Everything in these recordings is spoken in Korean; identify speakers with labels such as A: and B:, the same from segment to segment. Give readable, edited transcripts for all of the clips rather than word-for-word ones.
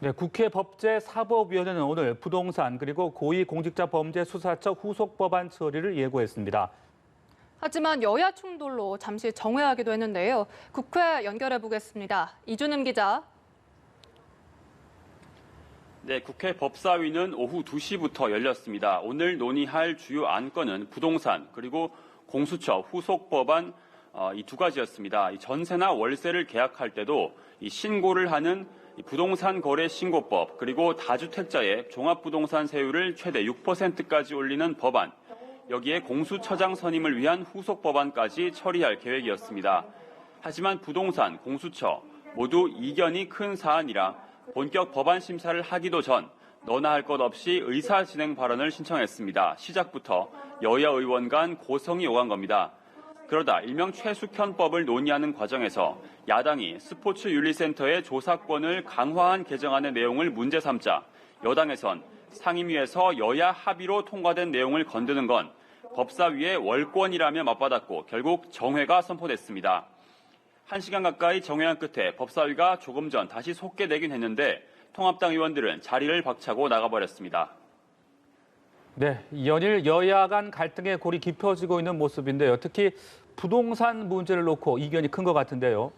A: 네, 국회 법제사법위원회는 오늘 부동산 그리고 고위공직자범죄수사처 후속 법안 처리를 예고했습니다.
B: 하지만 여야 충돌로 잠시 정회하기도 했는데요. 국회 연결해 보겠습니다. 이준음 기자.
C: 네, 국회 법사위는 오후 2시부터 열렸습니다. 오늘 논의할 주요 안건은 부동산 그리고 공수처 후속 법안 이 두 가지였습니다. 이 전세나 월세를 계약할 때도 이 신고를 하는 부동산 거래 신고법 그리고 다주택자의 종합부동산 세율을 최대 6%까지 올리는 법안, 여기에 공수처장 선임을 위한 후속 법안까지 처리할 계획이었습니다. 하지만 부동산, 공수처 모두 이견이 큰 사안이라 본격 법안 심사를 하기도 전 너나 할 것 없이 의사진행 발언을 신청했습니다. 시작부터 여야 의원 간 고성이 오간 겁니다. 그러다 일명 최숙현법을 논의하는 과정에서 야당이 스포츠윤리센터의 조사권을 강화한 개정안의 내용을 문제 삼자 여당에선 상임위에서 여야 합의로 통과된 내용을 건드는 건 법사위의 월권이라며 맞받았고 결국 정회가 선포됐습니다. 1시간 가까이 정회한 끝에 법사위가 조금 전 다시 속개되긴 했는데 통합당 의원들은 자리를 박차고 나가버렸습니다.
A: 네, 연일 여야 간 갈등의 골이 깊어지고 있는 모습인데요. 특히 부동산 문제를 놓고 이견이 큰 것 같은데요.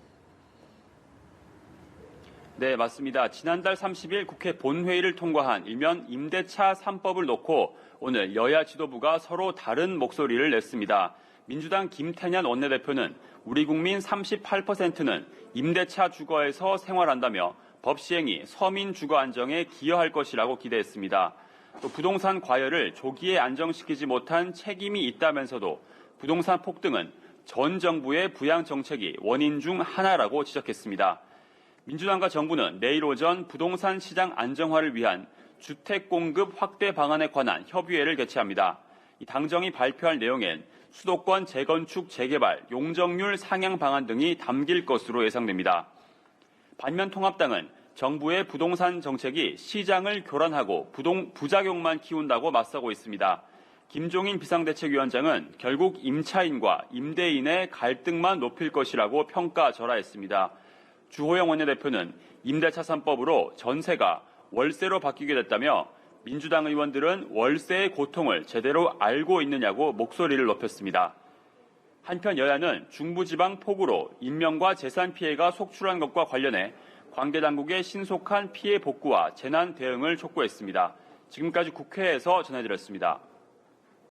C: 네, 맞습니다. 지난달 30일 국회 본회의를 통과한 일명 임대차 3법을 놓고 오늘 여야 지도부가 서로 다른 목소리를 냈습니다. 민주당 김태년 원내대표는 우리 국민 38%는 임대차 주거에서 생활한다며 법 시행이 서민 주거 안정에 기여할 것이라고 기대했습니다. 또 부동산 과열을 조기에 안정시키지 못한 책임이 있다면서도 부동산 폭등은 전 정부의 부양 정책이 원인 중 하나라고 지적했습니다. 민주당과 정부는 내일 오전 부동산 시장 안정화를 위한 주택 공급 확대 방안에 관한 협의회를 개최합니다. 이 당정이 발표할 내용엔 수도권 재건축, 재개발, 용적률 상향 방안 등이 담길 것으로 예상됩니다. 반면 통합당은 정부의 부동산 정책이 시장을 교란하고 부작용만 키운다고 맞서고 있습니다. 김종인 비상대책위원장은 결국 임차인과 임대인의 갈등만 높일 것이라고 평가절하했습니다. 주호영 원내대표는 임대차 3법으로 전세가 월세로 바뀌게 됐다며 민주당 의원들은 월세의 고통을 제대로 알고 있느냐고 목소리를 높였습니다. 한편 여야는 중부지방 폭우로 인명과 재산 피해가 속출한 것과 관련해 관계당국의 신속한 피해 복구와 재난 대응을 촉구했습니다. 지금까지 국회에서 전해드렸습니다.